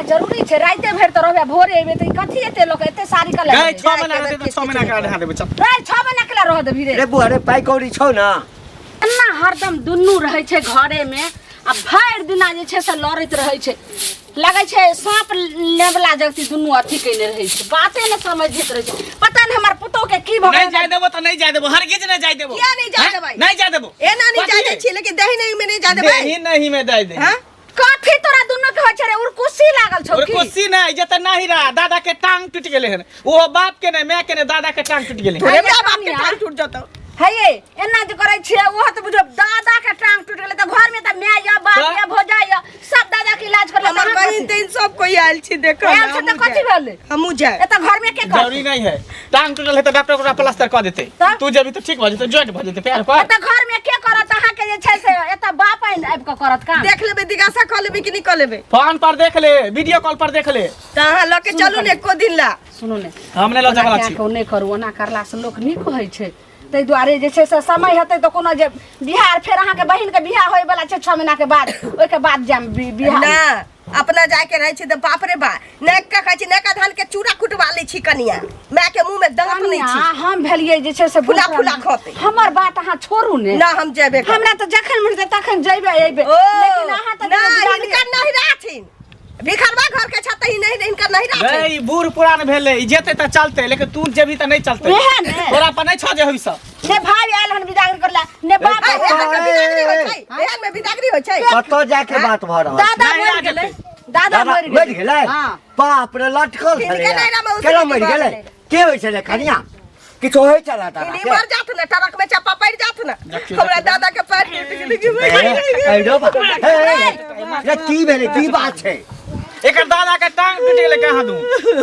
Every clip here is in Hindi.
है जरूरी छे राइते भर तो रहबे भोरे एबे त कथि एते लोग एते सारी कर ले गए 6 महीना रहते तो 6 महीना का ढा देबे चल रे 6 महीना के रह दे भिरे रे बुआ रे पाई कौड़ी छौ ना अन्ना हरदम दुन्नू रहे छे घरे में आ भर दिना जे छे से लड़त रहे छे लगे छे सांप लेवला जगती दुन्नू अथी कइले रहे छे बाते न समझित रहे छे पता न हमर पुतो के की भगे नहीं जाय देबो तो नहीं जाय देबो हरगिज नहीं जाय देबो क्या नहीं जाय देबै नहीं जाय देबो एना नहीं जाय दे छी लेकिन दही नहीं में नहीं जाय देबै दही नहीं में दे दे हां काफी तोरा दुन्नू के होय छे रे उरकुसी लागल छौ की उरकुसी नहीं जत नहीं रहा दादा के टांग टूट गेले हन वो बाप के नहीं मैं के नहीं दादा के टांग टूट गेले तोरे बाप के टांग टूट जतो है ये एना जे करे छे वो त बुझो दादा के टांग टूट गेले त घर में त मैं या बाप या भोजा या सब दादा के इलाज कर हमर बहिन तेन सब कोई आइल छी देखो ना हम त कथि भेले हमू जाय ए त घर में के कर जरूरी नहीं है टांग टूटल है तो डॉक्टर को प्लास्टर कर देते तू जब तो ठीक हो जते जॉइंट हो जते पैर पर त घर में के करत अहा के जे छै से एत बाप आइब के करत का देख लेबे दिगासा क लेबे कि नहीं क लेबे फोन पर देख ले वीडियो कॉल पर देख ले त अहाँ ल के चलू ने एको दिन ला सुनो ने हमने लो जगला छी नहीं करू ओना करला से लोक नीक होय छै तै दुआरे जे छै से समय हेतै त कोनो जे बिहार फेर अहाँ के बहिन के बियाह होय वाला छै 6 महीना के बाद ओय के बाद जाम बियाह ना अपना जाय के रहे छी त बाप रे बा नेक का खाय छी नेका धान के चूड़ा कुटवा ले छी कनिया मैं के मुंह में दंत नहीं छी हम भेलिए जे छै से फुला फुला खते हमर बात अहाँ छोड़ू ने ना हम जेबे हमरा त जखन मिलते तखन जइबे एबे लेकिन अहाँ त ना इनका नहीं राथिन भिखरवा घर के छत ही नहीं इनका नहीं राथिन गई बूढ़ पुरान भेले जेते त चलते लेकिन तू जेबी त नहीं चलते तोरा पर नहीं छ जे होई सब ने भाई आयल हन बिदागरी करला ने बाप बिदागरी होय छै एहन में बिदागरी होय छै कतो जाके बात भ रहल दादा मर गेलै दादा मर गेलै हां बाप रे लटकल छले केला मर गेलै के होय छले कनिया किछो होय चला ता इनी मर जात न ट्रक में चप्पा पड़ जात न हमरा दादा के पैर टूट गेलै ए रो बा रे की भेले की बात छै एकर दादा के टांग टूट गेले कहां दू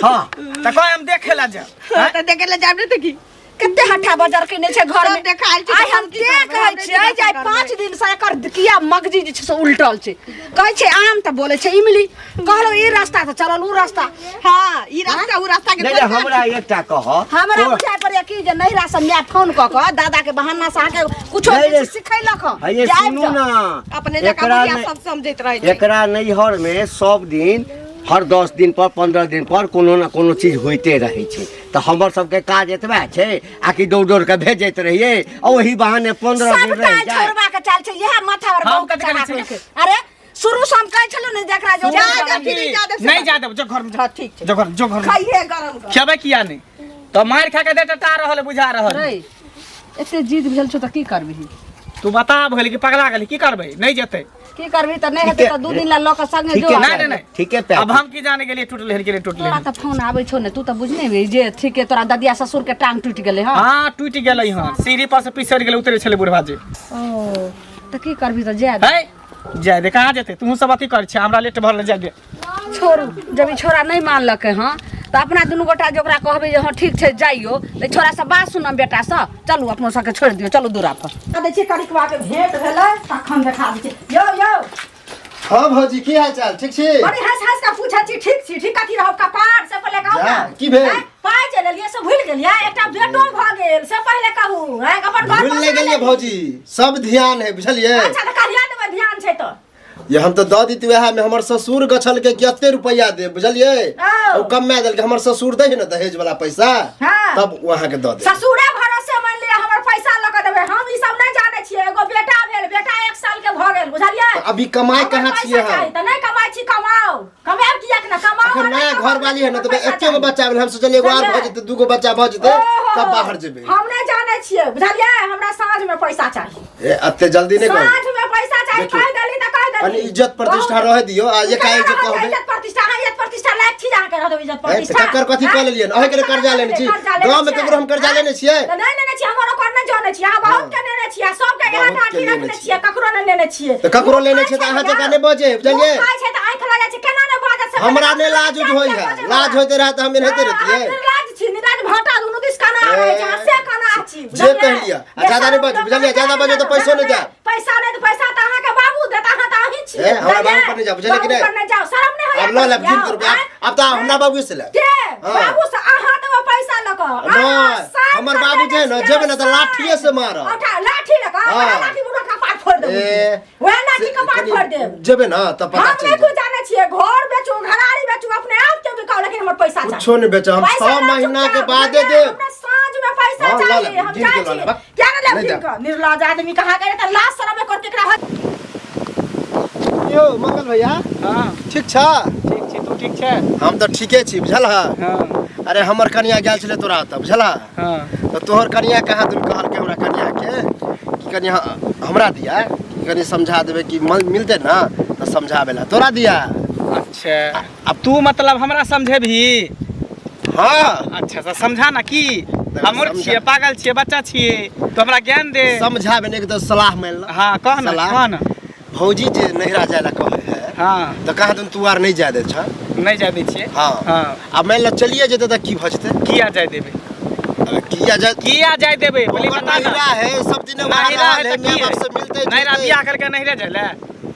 हां त कोई हम देखे ला जा त देखे ले जाब ने त की कते हठा बाजार केने छै घर में देखाल छै आइ हम के कहै छियै जे 5 दिन से एकर किया मगजी जे छै से उल्टल छै कहै छै आम त बोले छै इमली कहलो ई रास्ता त चलल उ रास्ता हां ई रास्ता उ रास्ता के नहीं हमरा एकटा कह हमरा बुझाय पड़े कि जे नहिरा से मैं फोन क के दादा के बहाना से आके कुछो सिखैलक ये सुनू ना अपने जका बुढ़िया सब समझैत रहे छै एकरा नैहर में सब दिन हर 10 दिन पर 15 दिन पर कोनो ना कोनो चीज होते रहे छै तो हमर सब के काज एतबे छै आकि दौड़ दौड़ के भेजैत रहिए और वही बहाने 15 दिन रह जाए छोड़वा के चाल छै यह माथा और हम कत करै छै अरे शुरू से हम कहै छलु ने जकरा जो नहीं जा देब जो घर में हां ठीक छै जो घर में खाइए गरम कर खेबे किया नहीं तो मार खा के देटा रहल बुझा रहल एते जीत भेल छ त की करबही तू बता भले कि पगला गेली की करबे नहीं जेते की करबी त नहीं हेते त 2 दिन ला लोक संगे जो नहीं ठीक है अब हम की जाने के लिए टूटले हन के लिए टूटले तोरा त फोन आबै छौ ने तू त बुझने बे जे ठीक है तोरा ददिया ससुर के टांग टूट गेलै हां हां टूट गेलै हां सीढ़ी पर से पिसर गेलै उतरे छले बुढ़वा जे ओ त की करबी त जाय है जाय दे कहां जेते तू सब अथी कर छ हमरा लेट भरले जाय दे छोड़ू जब छोरा नहीं मानलकै हां त अपना दुनु गोटा जोकरा कहबे जे हां ठीक छै जाइयो ले छोरा सब बात सुनम बेटा स चलू अपनो सबके छोड़ दियो चलू दूरा पर दे छी करिकवा के भेंट भेलै तखन देखा दै छी यो हां भौजी की हाल चाल ठीक छी बड़ी हंस हंस के पूछै छी ठीक छी ठीक कथि रहब कपार से पहले कहू जा की भेल पाय चले लिए से भूल गेलिया एकटा बेटो भ गेल से पहले कहू है अपन घर भूल ले गेलिए भौजी सब ध्यान है बुझलिए अच्छा त कहिया देबै ध्यान छै त ये हम तो द दी वह में हमर ससुर गछल के कते रुपया दे बुझलिए ओ कम में दल के हमर ससुर दे न दहेज वाला पैसा तब वहां के द दे ससुरे भरोसे मान लिया हमर पैसा ल के देबै हम ई सब नहीं जाने छियै एगो बेटा भेल बेटा 1 साल के भ गेल बुझलिए अभी कमाई कहां छियै हम त नहीं कमाई छी कमाओ कमाओ किया के ना कमाओ अखन नया घर वाली है न त एके गो बच्चा भेल हम सोचलिए एगो और भ जेते दूगो बच्चा भ जेते तब बाहर जेबे हम नहीं जाने छियै बुझलिए हमरा साँझ में पैसा चाहिए ए अते जल्दी नहीं कर साँझ में पैसा चाहिए कह देली त कह देली इज्जत प्रतिष्ठा रह दियो आ ये काहे जे कहबे इज्जत प्रतिष्ठा लायक छी जाके रह दो इज्जत प्रतिष्ठा टक्कर कथि क लेलिए अहे के कर्जा लेने छी गांव में केकरो हम कर्जा लेने छियै नहीं लेने छी हमरो कर नहीं जाने छी हां बहुत के लेने छी सब के यहाँ ढाठी रखने छी ककरो नहीं लेने छी त ककरो लेने छी त अहाँ जका नहीं बजे बुझलिए खाय छै त आंख लगा छै केना नहीं बाजत से हमरा ने लाज होय है लाज होते रहा त हम रहते रहतिए लाज छी निराज भाटा दुनु दिस खाना आवे छै से खाना छी जे कह लिया ज्यादा नहीं बज बुझलिए ज्यादा बजे तो पैसो नहीं दे पैसा नहीं तो पैसा त अहाँ के बाबू देता अहाँ त अहीं छी हमरा बाबू पर नहीं जा बुझलिए कि नहीं नहीं जाओ शर्म नहीं होय अब लो ले 20 रुपया अब त हमरा बाबू से ले के बाबू से अहाँ देबो पैसा लक हमर बाबू जे न जेबे न त लाठीए से मार उठा लाठी लक लाठी मुंह का पाट फोड़ देबो ओए लाठी का पाट फोड़ देब जेबे न त पता हम नहीं जाने छिए घर बेचू घरारी पैसा चाहिए। कुछो नहीं बेचा, हम पैसा 6 ना महीना चुपचाप, के बाद बुझलिए, दे। हमरा साँझ में पैसा हाँ, ला चाहिए, ले, हम गिन जाइ के ला ले, छियै। बा। क्या ना ले नहीं गिन दे। के? निर्लज आदमी कहाँ गए त लाश शरम कर केकरा यो मंगल भैया हाँ ठीक छ? ठीक छी, तू ठीक छै? हम तो ठीके छी बुझल हा। हाँ अरे हमर कनिया गेल छले तोरा त बुझल हा। हाँ तो तोहर कनिया कहाँ तुम कहल के हमरा कनिया के कि कनिया हमरा दिया कि कनी समझा देबे कि मिलते ना तो समझाबेला तोरा दिया। अच्छा, अब तू मतलब हमरा समझे भी? हाँ अच्छा तो समझा ना की हम मूर्ख समझा। छियै, पागल छियै, बच्चा छियै, तो हमरा ज्ञान दे। समझाबे ने के तो सलाह मिल। हाँ कह ना, सलाह। कह ना। भौजी जे नहिरा जाय ला कहे है हाँ तो कहाँ तू आर नहीं जाय दे छ? नहीं जाय दै छियै। हाँ हाँ अब मान लो चलिए जेते तो की भजते? किया जाय देबे? अबे किया जाय किया जाय देबे बोली ओकर बता ना। नहिरा है सब दिन नहिरा है तो की है? से मिलते नहिरा बियाह करके नहिरा जाइले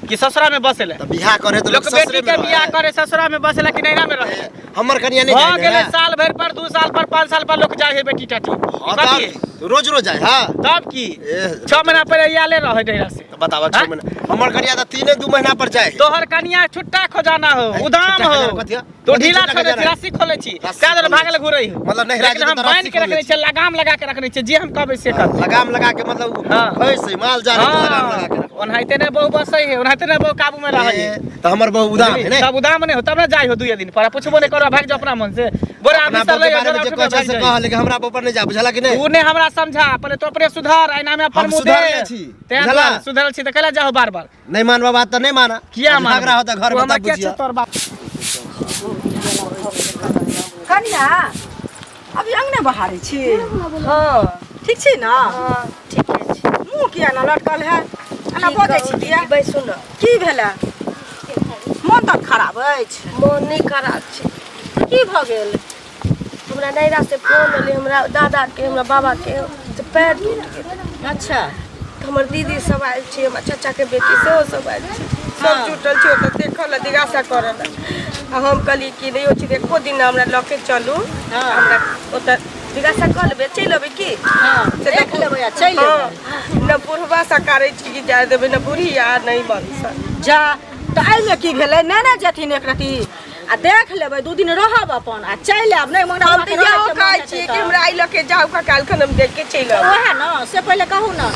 कि ससुरा में बसेले? तो बियाह करे तो लोग लोग बेटी ससुरे के में बियाह रहे। करे ससुरा में बसेला कि नहिरा में रहे? हमर कनिया नहीं हो जाय गेले दे। साल भर पर 2 साल पर 5 साल पर लोग जाए है बेटी टाटी। हाँ, कथी? तब रोज रोज जाए हाँ। तब की ए, 6 महीना पहले आले रहे नहिरा से। तो बतावा हाँ? 6 महीना हमर कनिया तो 3-2 महीना पर जाए। तोहर कनिया छुट्टा खोजाना हो, है, उदाम छुट्टा हो। खोजाना कथी है? तो कथी ढीला छुट्टा छोड़े खोजाना? रस्सी खोले छी, रस्सी क्या दर खोले भागल छी। घुरई हो। मतलब नहिरा लेकिन जेतै हम तो बांध रस्सी के खोले रखने छी। छी, लगाम लगा के रखने छी, जे हम कहबे से कर। लगाम लगा के मतलब हाँ। भैंस है, माल जाल है, तो लगाम लगा के रखो। ओनहाइते ने बहु बसई है, ओनहाइते ने बहु काबू में रहे है। तो हमर बहु उदाम है ने। तब उदाम नहीं हो, तब ना जाई हो 2 दिन पर पूछबो नहीं करो, भाग जा अपना मन से। बोरा अपना आदमी सब बारे ले में जे जोरा कह से कह लेकिन हमरा ऊपर नहीं जा बुझला कि नहीं? तू ने हमरा समझा, पहले तो अपने सुधार, आईना में अपन हम मुंह दे। सुधरले छी, ते बुझला? सुधरल छी त कला जाओ बार-बार। नहीं मानवा बात तो नहीं माना। किया मान झगड़ा होता घर में तब बुझिया। तोर बात कनिया अभी अंगने बहारे छी। हाँ ठीक छी ना? हाँ ठीके छै। मुंह किया ना लटकल है? एना बजै छी किया? बै सुन, की भेलै? मन तक खराब अछि? मोन नहीं खराब छै। की भऽ गेल? हमरा नैरा से फोन एलै, हमरा दादा के, हमरा बाबा के से पैर टूट गेल। अच्छा तो हमर दीदी सब आयल छै, हमर चाचा के बेटी सेहो सब आयल छै। सब जुटल छै ओतऽ देखऽ ला, जिज्ञासा करऽ ला। आ हम कहली कि नहीं हो छी, एको दिन हमरा लऽ के चलू, हमरा ओतऽ जिज्ञासा कऽ लेबै, चलि अबै की? हाँ देख लेबै आ चलि अयबै। न बुढ़वा सकारै छी कि जाय देबै, न बुढ़िया नहीं बंसा। जा तऽ एहिमे की भेलै? नेने जेथिन एक रति आ देख लेबै, 2 दिन रहब अपन आ चलि आयब। नहि मंगरा हम तऽ इहो कहै छियै कि हमरा आई लऽ के जाउ, काल्हि खन हम देख के चलि आयब। ओहे न से पहिले कहू न।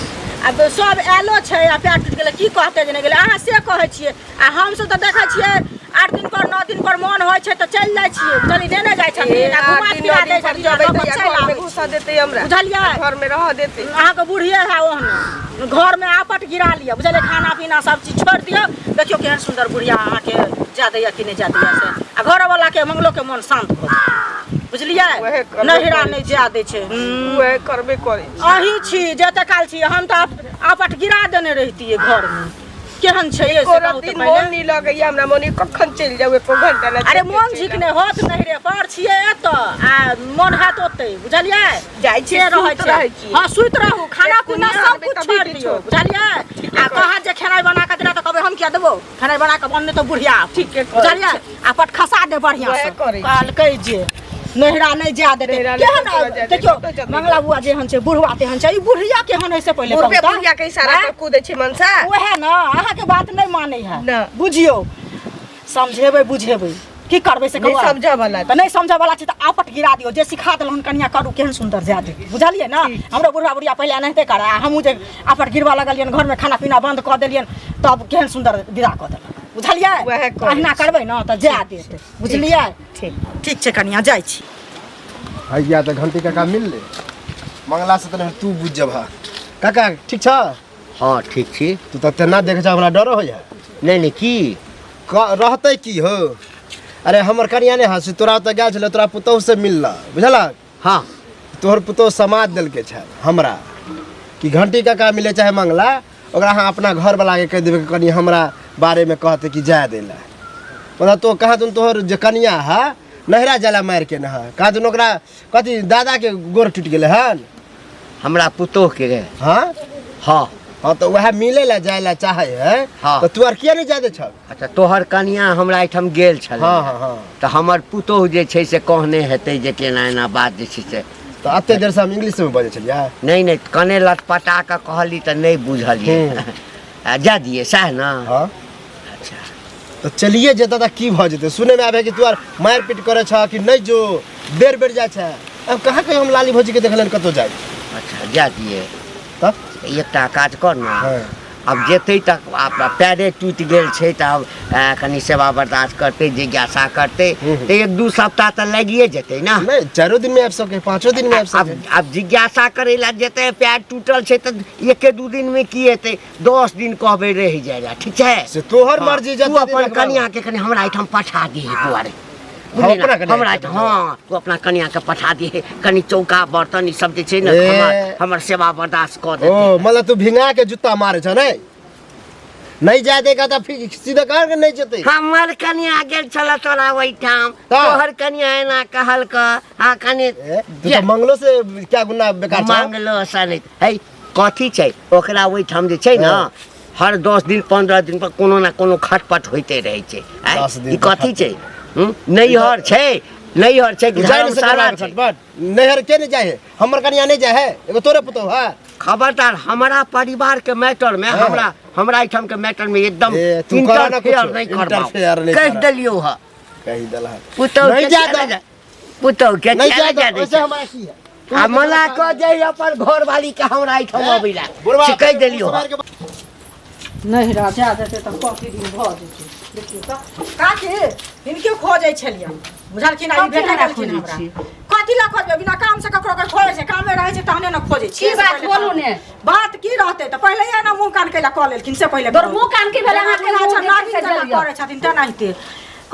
अब सब आयलो छै आ पैर टूटि गेलै, की कहतै जे नहि गेलै? अहाँ से कहै छियै आ हमसब तऽ देखै छियै 8 दिन पर 9 दिन पर मन होइ छै तऽ चलि जाइ छियै। बुझलियै? नेने जाइ छथिन आ घुमा फिरा दै छथिन, जबै लऽ कऽ तऽ चलि घर में आबै घुसा छी। देते हमरा, बुझलियै? घर में रह देते। अहाँके बुढ़िए है ओहन, घर में आपट गिरा लिअ। बुझलियै? खाना पीना सब चीज छोड़ि दियौ। देखियौ केहन सुन्दर बुढ़िया अहाँके जा दैया कि नहि जा दैया से। आ घरवाला के मंगलो के मन शांत भऽ जाय। बुझलियै? वएह करबे नहिरा करै नहि जा दै छै। वह करबे करे। अहीं छी जते काल छी, हम तऽ आपट गिरा देने रहितियै घर में। केहन छै ये से कोनो कहू तऽ दिन पहिले। मोन नहीं लगैया हमरा, मोन कखन चलि जाऊ, एको घंटा ना। अरे मोन झिकने होत नहिरे पर छियै एतऽ आ मोन हैत ओतै। बुझलियै? जाइ छी, से रहै सुति रहै छी। हाँ सुति रहू, खाना पीना कुनिया सब आबे कुछ तभी छोड़ किछो। दियौ। बुझलियै? आ कहत जे खेनाइ बना के देला तऽ कहबै हम किया देबो? खेनाइ बना के बनने तऽ बुढ़िया ठीके करै बुझलियै? आ पट खसा दे बढ़िया वएह से। करै छी। कहलकै जे नहिरा नहीं जा देते। नहिरा नहीं जा केहन देते, देखियो कतऽ जेतै? मंगला बुआ जेहन छै, बुढ़वा तेहन छै। ई बुढ़िया केहन है से पहिले कहू बुढ़बे तऽ। बुढ़िया के इशारा हैं? पर कूदे छै मनसा। ओहे न अहाँके बात नहीं मानै है। ना। बुझियौ, समझेबै बुझेबै, की करबै से नहीं कहू? समझ वाला। तऽ नहीं समझ वाला छै तऽ आपट गिरा दियौ। जे सिखा देलहन कनिया करू, केहन सुन्दर जा दे। बुझलियै ना? हमरो बुढ़ा बुढ़िया पहिले एनाहिते करे आ हमहूँ जे आपट गिरवा लगलियन, घर में खाना पीना बंद कऽ देलियन, तब केहन सुन्दर विदा कऽ देलक। बुझलियै? वएह करै अहिना करबै न तऽ जा देत। बुझलियै? ठीक। ठीक छै कनिया, जाइ छी। भैया तो घंटी काका मिल ले मंगला से तो तू बुझ जबा काका ठीक छ? हाँ ठीक छी। तू तो तेना देख जा हमरा डर हो या। नहीं नहीं की रहते की हो? अरे हमर कनिया ने हंस तोरा तो गेल छले, तोरा पुतोह से मिलला बुझला? हाँ तोहर पुतोह समाज दिल के छै हमरा कि घंटी काका मिले चाहे मंगला, ओकरा अहाँ अपना घर वाला के कह देबे कि कनी हमरा बारे में कहते कि जाय देला। मतलब तो कहा तुम तोहर जे कनिया है नहरा जाला मार के नहा कहा तुम ओकरा कथी दादा के गोर टूट गेले हन? हमरा पुतोह के गए। हाँ हाँ हाँ तो वह मिले ला जाए ला चाहे है। हाँ। तो तू आर किया नहीं जादे छ? अच्छा तोहर कनिया हमरा एहिठाम गेल छल। हाँ हाँ हाँ। तऽ हमर पुतोह जे छै से कहने हेतै जे केना एना बात जे छै से। तो अते देर से हम इंग्लिश में बजे छलिया। नहीं नहीं कने लटपटा कऽ कहली तऽ नहीं बुझलियै। जा दिए सएह ना? हाँ अच्छा तो चलिए जेता था की भ जेते सुने में आवे कि तू आर मार पीट करे छ कि नहीं जो बेर बेर जाय छ अब कहाँ कहीं हम लाली भौजी के देखलन कतो जाय अच्छा जा दिए तब एकटा काज कर ना हाँ। अब जेते तक पैरे टूट गेल छै त अब कनी सेवा बर्दाश्त करते जिज्ञासा करते तो 1-2 सप्ताह तो लगिए जेते ना नहीं 4 दिन में आब सके 5 दिन में आब सके अब जिज्ञासा करे ला जेते पैर टूटल छै त 1-2 दिन में की हेते 10 दिन कहबे रह जाएगा ठीक है से तोहर मर्जी तू अपन कन्या के कनी हमरा एठम पठा दी दुआरे हमरा हाँ तू अपना कन्या के पठा दी कनी चौका बर्तन ई सब जे छै न हमर सेवा बर्दाश्त कर दे ओ मतलब तू भिंगा के जूता मारे छ नहीं जा देगा तो फिर सीधा कह के नहीं जते हमर कन्या गेल छल तोरा ओइठाम तोहर कन्या एना कहल क आ कनी तू तो मंगलो से क्या गुना बेकार छ मंगलो सने है कथी छै ओकरा ओइठाम जे छै न हर 10 दिन 15 दिन पर कोनो ना कोनो खटपट होइते रहै छै ई कथी छै नैहर छै कि धर्मशाला छै नैहर के नहीं जाए हमर कन्या नहीं जाए है एगो तोरे पुतो है खबरदार हमारा परिवार के मैटर में हमरा एठम के मैटर में एकदम इंटरफेयर नहीं करबा कह देलियो ह कहि दल है पुतो नहीं जा पुतो के नहीं जा जा दे ऐसे हमारा की है आ मना क जाई अपन घर वाली के हमरा एठम अबैला कह देलियो नहीं राजा देते तो कॉफी दिन भ जेते देखियो त काकी इनके खोजै छलियन बुझलखिन आ भेटा गेलखिन हमरा कथी ला खोजबे बिना काम से ककरो के खोजै छै काम में रहै छै तहने न खोजै छी की बात बोलू ने बात की रहते त पहिले या न मुंह कान केला क लेलखिन से पहिले तोर मुंह कान के भेला हाथ के अच्छा नागिन से नागिन करे छथिन त नाहिते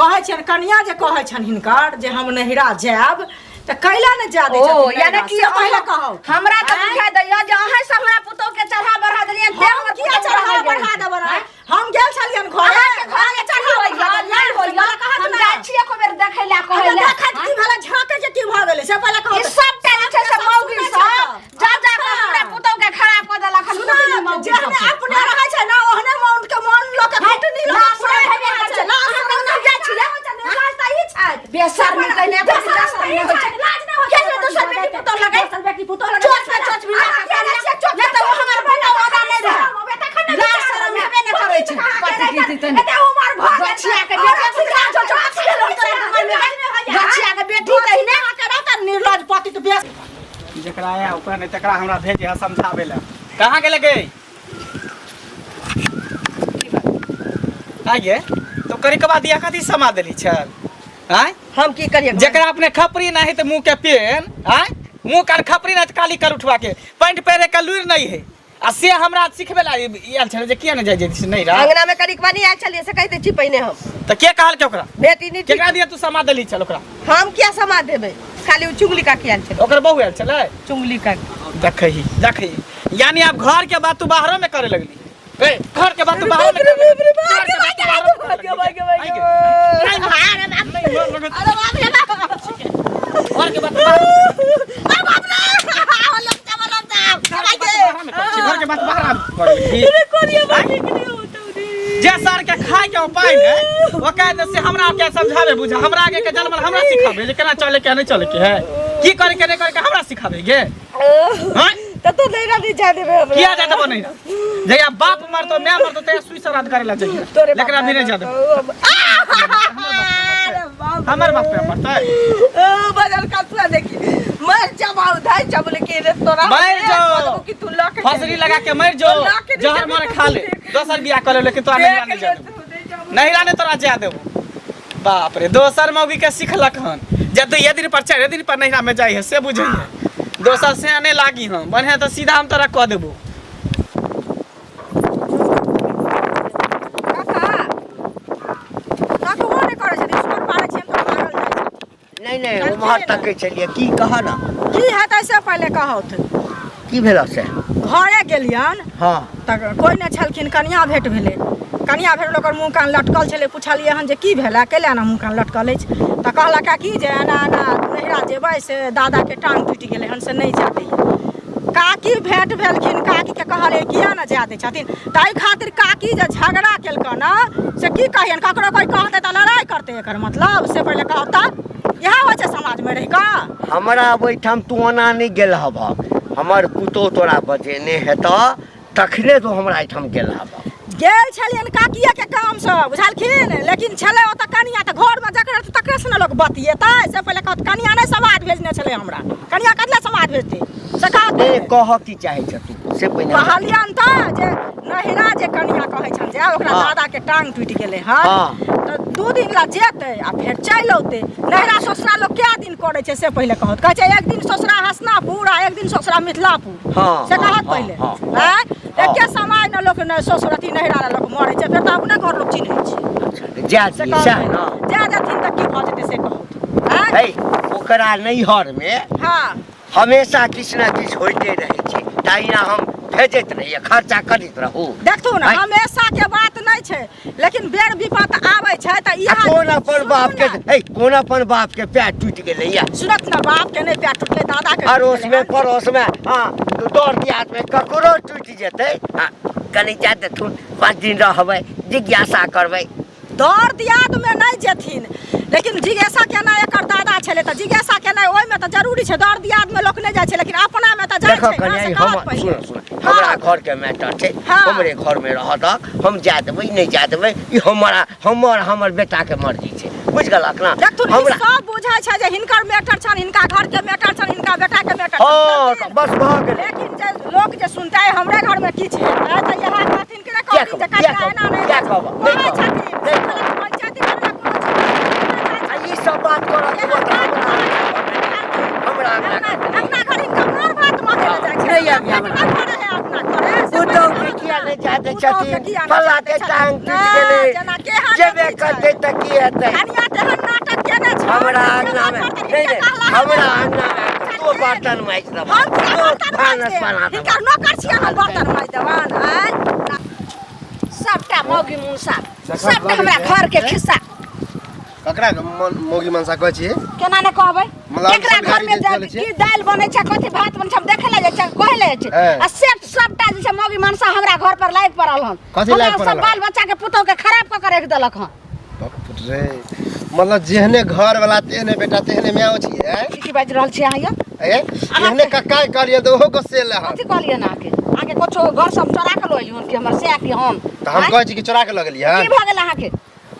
कहै छन कन्या जे कहै छन हिनकर जे हम नहिरा जाब त कैला न जा दे छथिन ओ यानी कि पहिले कहौ हमरा त बुझा दैया जे अहाँ से हमरा पुतो के चढ़ा बढ़ा देलिए दे हम किया चढ़ा बढ़ा देबन हम गेल छलियन घरे घरे चढ़ा होइया नहीं होइया हम जाइ छिए को बेर देखै ला कहै ला देखत की भेला झाके के की भ गेलै से पहिले कहौ ई सब टाइम छै से मौगी सब जा जा के हमरा पुतो के खराब क देला खन जे हमें अपने रहै छै ना ओहने मन के मन लोक के घटनी लोक छै लाज जाइ छिए लाज त ई छै बेशर्मी कइने लाज नहीं होइ छै लाज नहीं होइ छै के दोसर बेटी पुतो लगाई दोसर बेटी पुतो लगाई चोच बिना ले त वो हमर बेटा वाला नहीं रहे बेटा खन लाज शर्म हेबे न करै छै पति की तने एते उमर भ गछिया के बेटी सिखा जो गछिया के बेटी तहिने के रहत निर्लज पति तो बेस जेकरा आया ओकरा नहीं तकरा हमरा भेजे है समझावे ला कहां गेले गे आगे तो करी के बाद दिया कथी समा देली छल आय हम की करिए जेकरा अपने खपरी नहीं तो मुंह के पेन आय मुंह कर खपरी नहीं तो काली कर उठवा के पैंट पहरे का लुर नहीं है आ से हमरा सिखबे ला आयल छल जे किया न जाय जे नहीं रा अंगना में करी बानी आ चलिए से कहते छी पहिने हम तो के कहल के ओकरा बेटी नहीं केकरा दिया तू समा देली चल ओकरा हम क्या समा देबे खाली उ चुगली का किया छे ओकर बहु आयल छले चुगली का देखही यानी आप घर के बात तू बाहरों में करे लगली ए घर के बात तू बाहरों में करे घर के बात घर के बात बाहर जे सर के खाए के उपाय ने वो कहते से हमरा के समझावे बुझा हमरा आगे के जन्म हमरा सिखावे जे केना चले के नहीं चले के है की करे के नहीं करे के हमरा सिखावे गे हां तो नहीं रही जा देबे हमरा किया जाता बनै ना जया बाप मर तो मैं मर तो ते सुई श्राद्ध करे ला चाहिए लेकिन अभी नहीं जा दे हमर बाप पे मरता है बदल का देखी मर जा उधाई चबले के रे तोरा मर जो कि तू लक फसरी लगा के मर जो जहर मारे खा ले दोसर बियाह करे लेकिन तोरा नहीं जाने जा नहीं राने तोरा जा देबो बाप रे दोसर मौगी के सिखलक हन जब तो ये दिन पर 4 दिन पर नैरा में जाई है से बुझिए दोसर से आने लागी हम बने तो सीधा हम तोरा कह देबो नहीं वो महर तक के चलिए की कहा ना की है तैसे पहले कहत की भेला से घरे गेलियन हां त कोई न छलखिन कन्या भेट भेले कन्या भेट ओकर मुंह कान लटकल छले पुछलिए हन जे की भेला केला ना मुंह कान लटकल अछि त कहला का की जे ना नहिरा जेबै से दादा के टांग टूटि गेलै हन से नहीं जाते काकी भेट भेलखिन काकी के कहले किया न जाते छथिन ताई खातिर काकी जे झगड़ा केलक ना से की कहियन ककरो कोई कहते त लड़ाई करते एकर मतलब से पहले कहता यह हो छै समाज में रह का हमरा ओइठाम तू ओना नहीं गेल हब हमर पुतो तोरा बजेने हेत तखने तो हमरा एठाम गेल हब गेल छलियन काकिया के काम से बुझलखिन लेकिन छले ओतऽ कनिया तऽ घर में जकरा तकरे से न लोग बतिएतै से पहिले कहत कनिया नै समाद भेजने छले हमरा कनिया कतले समाद भेजते से कहत कह की चाहे छ तू से पहिले कहलियन त जे नहिरा जे कनिया कहै छन जे ओकरा दादा के टांग टूटि गेलै हँ तऽ 2 दिन ला जेतै आ फेर चलि औतै नहिरा ससुरा लोग क्या दिन करे छै से पहिले कहत कहै छै एक दिन ससुरा हसनापुर आ एक दिन ससुरा मिथिलापुर से कहत पहिले हैं एके समय न लोग न ससुरती नहिरा लोग मरै छै फेर तऽ अपने घर लोग चिन्है छै जा जथिन तऽ की भऽ जेतै से कहत है ओकरा नैहर में हाँ हमेशा किछु न किछु होइते रहै छै तहिना हम भेजैत रहिए खर्चा करैत रहू देखू ना हमेशा के बात नहीं छै लेकिन बेर विपत आबै छै त इहा कोन अपन बाप के पैर टूट गेलै या सुनत ना बाप के नहीं पैर टूटले दादा के अड़ोस में पड़ोस में हां दौड़ दियात में ककरो टूट जेतै हां कनी जा देथुन 5 दिन रहबै जिज्ञासा करबै दौड़ दियाद में नहीं जेथिन लेकिन जिज्ञासा केना एकर दादा छले त जिज्ञासा केना ओइ में त जरूरी छै दौड़ दियाद में लोक नहीं जाय छै लेकिन अपना में त जाय छै देखो कन्या सुन हमरा घर के मैटर छै हमरे घर में रहत हम जा देबै नहीं जा देबै ई हमर बेटा के मर्जी छै बुझ गेलक ना हमरा सब बुझाय छै जे हिनकर मैटर छन हिनका घर के मैटर छन हिनका बेटा के मैटर हां बस भ गेलै लेकिन जे लोग जे सुनतै हमरे घर में की छै त यहा कहथिन कि कहथिन जे कहिया एना नहीं क्या खबर नहीं खबर पंचायती करना कोनो ई सब बात करत हमरा अपना घर इनका मोर बात माने जाय छै नहीं आबी हमरा अपना घरे पुतौ के किया नहीं जाते छथिन फल्ला के टांग टूट गेलै जेबे करते त की हेतै कनिया तेहन नाटक केने छै हमरा अंगना में नहीं हमरा अंगना में तो बर्तन माइज दब तो भानस बना दब इनका नौकर छिया न बर्तन माइज देवान है सबटा मौगी मुंसा सबटा हमरा घर के खिस्सा ककरा मोगी मनसा कहै छी केना ने कहबै मतलब एकरा घर में की दाल बनै छै कथि भात बनै छै हम देखे ले छै कहै ले छै आ सेट सबटा जे छै मौगी मनसा हमरा घर पर लाइव पड़ल हन कथि लाइव पड़ल सब बाल बच्चा के पुतौ के खराब क के रख देलक हन बाप रे मतलब जेहने घर वाला तेहने बेटा तेहने माय छियै की बाज रहल छी अहाँ एहने कक्का कहलिए तो ओहो को सेल है कथि कहलिए ना आके कुछो घर सब चोरा के लइली हन कि हमर से कि हम त हम कहै छी कि चोरा के लगलिए की भ गेल अहाँ के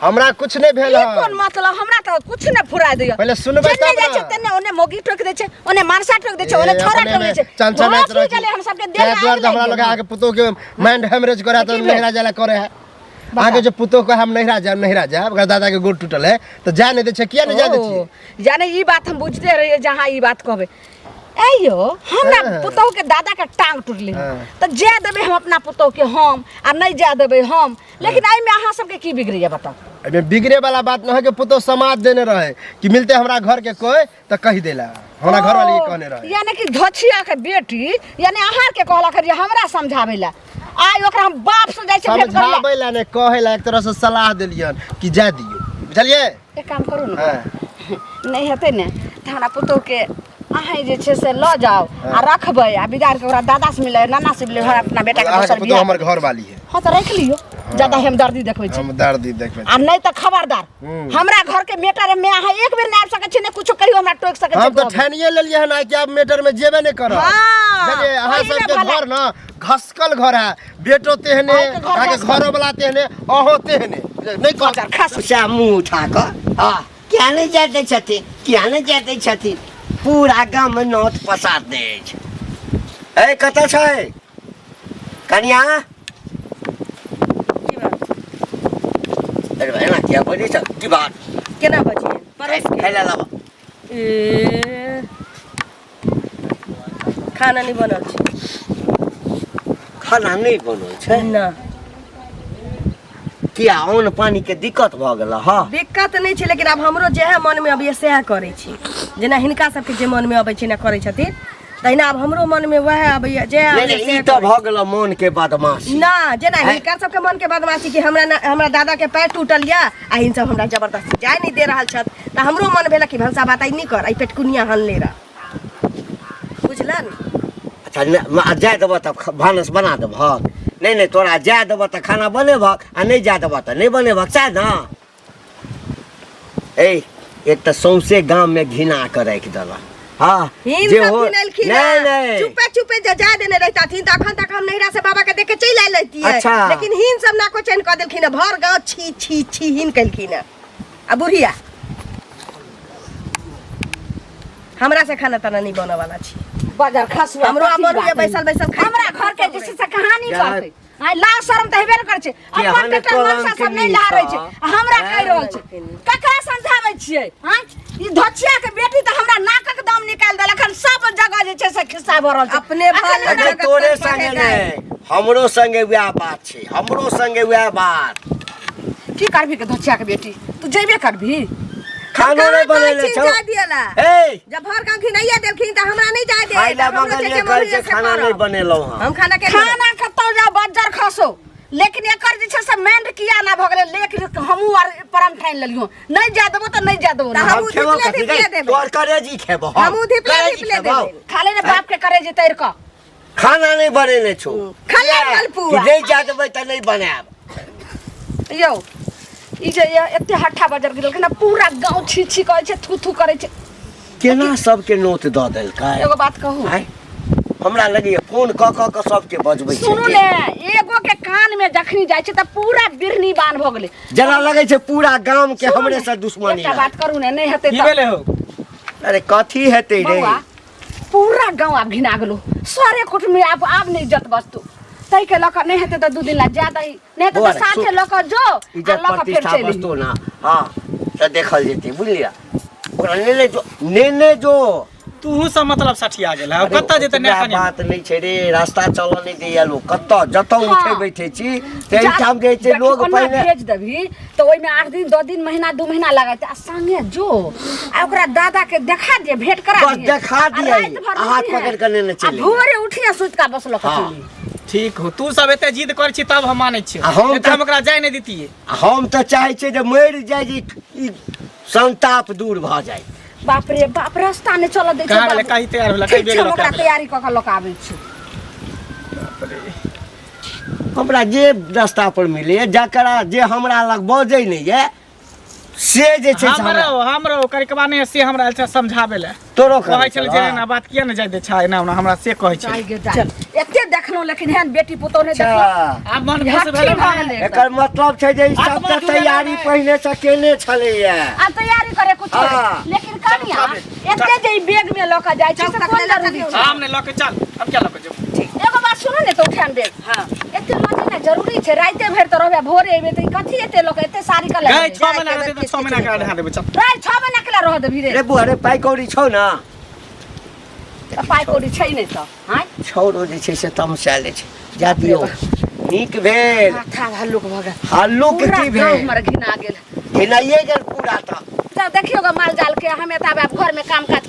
हमरा कुछ नहीं भेल है कोन मतलब हमरा त कुछ नहीं फुरा दियो पहले सुनबै तब ना छै तने ओने मोगी टोक दे छै ओने मानसा टोक दे छै ओने छोरा टोक दे छै चंचा नाच रह चले हम सबके देह द्वार हमरा लगा आके पुतो के माइंड हेमरेज करे त नहिरा जाला करे है आगे जो पुतो को हम नहिरा जाए अगर दादा के गोड़ टूटल है तो जा नहीं दे छै किया नहीं जा दे छी जाने ई बात हम बुझते रहिए जहां ई बात कहबे एयो हमरा पुतो के दादा के टांग टूटले त जे देबे हम अपना पुतो के हम आ नहीं जा देबे हम लेकिन आई में अहाँ सबके की बिगड़िया बताओ अबे बिगड़े वाला बात न है कि पुतो समाज देने रहे कि मिलते हमरा घर के कोई त कह देला हमरा घर वाली कहने रहे यानी कि धछिया के बेटी यानी आहार के कहला कर हमरा समझावेला आई ओकरा हम बाप से जाय छै समझावेला ने कहेला एक तरह से सलाह देलियन कि जा दियो बुझलिए एक काम करू न नहीं हेते ने त हमरा पुतो के अहाँ जे छै से ल जाओ आ रखबै आ बिगाड़ के ओकरा दादा से मिले नाना से मिले अपना बेटा के दोसर पुतो हमर घर वाली है हां त रख लियो ज्यादा हम दर्दी देखबै छी हम दर्दी देखबै आ नहीं त खबरदार हमरा घर के मेटर में अहाँ एक बेर नाप सकै छी ने कुछो कहियो हमरा टोक सकै छी हम तो ठानिए लेलिए ना कि अब मेटर में जेबे नहीं करब चलिए अहाँ सब के घर ना घसकल घर है बेटो तेहने आके घर वाला तेहने अहो तेहने नहीं कर खास सा मुंह उठा क हां क्या नहीं जाते छथिन क्या नहीं जाते छथिन पूरा गांव में नोट पसार दे छै ए कत छै कन्या अरे भाई ना क्या बोली छ की बात केना बजिए परस के खाइला लावा खाना नहीं बनल छै खाना नहीं बनल छै ना किया अन्न पानी के दिक्कत भ गेल हां दिक्कत नहीं छै लेकिन अब हमरो जे है मन में अभी सह करे छी जेना हिनका सबके जे मन में अबै छै ना करे छथिन तहिना अब हमरो मन में वह अबैया जे नहीं ई तो भ गेल मन के बदमाशी ना जेना हिनका सबके मन के बदमाशी कि हमरा दादा के पैर टूटल या आ इन सब हमरा जबरदस्ती जाय नहीं दे रहल छत त हमरो मन भेल कि भंसा बात नहीं कर आई पेटकुनिया हनले रह बुझलन अच्छा जाय देबो त भानस बना देबो नहीं तोरा जाय देबो त खाना बनेबो आ नहीं जाय देबो त नहीं बनेबो चाहे ना ए एक त सौंसे गांव में घिना के राख देला हाँ हिन जे सब हो किनलखिन नहीं नहीं चुपे चुपे जे जा देने रहताथिन त अखन तक हम नैहरा से बाबा के देख के चल आइल रहती है अच्छा। लेकिन हिन सब ना को चैन कर देलखिन भर गांव छी छी छी हिन कलखिन आ बुढ़िया हमरा से खाना तना नहीं बने वाला छी बाजार खस हमरो हमर ये बैसल बैसल खाई हमरा घर के जैसे से कहानी यार। कहते आई ला शर्म त हेबे न करे छै अपन हने बेटा मनसा सब नहीं ला रहे छै हमरा कह रहल छै ककरा समझाबै छियै हां ई धोचिया के बेटी त हमरा नाकक दाम निकाल देल अखन सब जगह जे छै से खिस्सा भर रहल छै अपने अखन भर अरे तोरे संगे नहीं हमरो संगे वह बात छै हमरो संगे वह बात की करबी के धोचिया के बेटी तू जेबे करबी खानो नहीं बनेले छौ जा दियला ए जब भर गांव खिनाइया देलखिन त हमरा नहीं जा दे खाइला मंगलिए कहै छै खाना नहीं बनेलौ हम खाना के खाना कतौ जा बज्जर खसो लेकिन एकर जे छै से मेंड किया ना भ गेलै लेकिन हमहू आर परम ठाइन लेलियो नहीं जा देबो त नहीं जा देबो ना हम खेबो कथि रे तोर करेजी खेबो हमहू धिपले धिपले देबे खाले ने बाप के करे जे तैर क खाना नहीं बनेले छौ खाले मलपुआ नहीं जा देबै त नहीं बनाब यौ ई जे एते हट्ठा बजर गिरल ना पूरा गांव छी छी कहै छै थू थू करे छै केना सबके नोट द देलकै एगो बात कहू आय हमरा लगे फोन क सबके बजबै छै सुनू ने एगो के कान में जखनी जाय छै त पूरा बिरनी बान भ गेलै जना लगे छै पूरा गांव के सुनू हमरे ने, से दुश्मनी एकटा है। बात करू ने नहीं हेतै की त भेले हो अरे कथी हेतै रे बौआ पूरा गांव आब घिना गेलो सारे कुट में आब नहीं इज्जत बचतो तई के लक नहीं हेतै त दू दिन ला ज्यादा ही नहीं हेतै बौआ त रे, साथे सुन। लक जो आ इज्जत लक फिर प्रतिष्ठा चली बचतो ना हाँ तो देखल जेतै बुझलिया ओकरा नेने जो तू सब मतलब सठिया गेल है कत्ता जेते ने ओतबा कनी बात नहीं छै रे रास्ता चल नहीं दैया लोग कत्ता जतौ हाँ। उठे बैठे छी ते ठाम जे छै लोग पहले भेज देबी तो ओइ में 8 दिन 2 दिन महीना 2 महीना लगाते आ संगे जो आ ओकरा दादा के देखा दिए भेंट करा बस दिए देखा दिए आ हाथ पकड़ के नेने चली भोरे उठिया सुत का बसलो हाँ। कचली ठीक हो तू सब एते जिद कर छी तब हम मानै छी आ हम हम ओकरा जाय नहीं दितिए हम तो चाहे छै जे मरि जाय जे ई संताप दूर भ जाय बाप रे बाप रास्ता ने चल दे कहाँ गेलै कहीं तैयार होला कहीं बेग ओकरा तैयारी क के लोक आबै छै हमरा जे रास्ता पर मिले जकरा जे हमरा लग बजै नहीं है से जे छै से हमरा हमरो करकबा ने से हमरा अच्छा समझाबे ले तोरो कहै छल जे ना बात किया ने जाय दे छा एना ओना हमरा से कहै छै चल एते देखनो लेकिन हेन बेटी पुतौ ने देखलो अच्छा आब मन खुश भेल भेलै एकर मतलब छै जे ई आत्मा सबके जुड़ल तैयारी है। पहिने से केने छलैया आ तैयारी करे कुछ हाँ। लेकिन कनिया एते जे ई बैग में लक जाय छै से कोन जरूरी छै हमने लके चल अब क्या लके जो एगो बात सुनो ने तो उठान बैग हां एते लगे ना जरूरी छै राइते भर त रहबे भोरे एबे त कथि एते लोक एते सारी का गए लगे 6 महीना रहते तो 6 महीना का ढा देबे चल राइ 6 महीना केला रह देबी रे रे बुआ रे पाइ कौड़ी छौ ना पाइ कौड़ी छै नै त हां छौरो जे छै से तमसाले छै जा दियो नीक भेल माथा हल्लुक भ गेल हल्लुक की भेल हमर घिना गेल घिनाइए गेल पूरा त जा देखियो ग माल जाल के हमें त अब घर में काम काज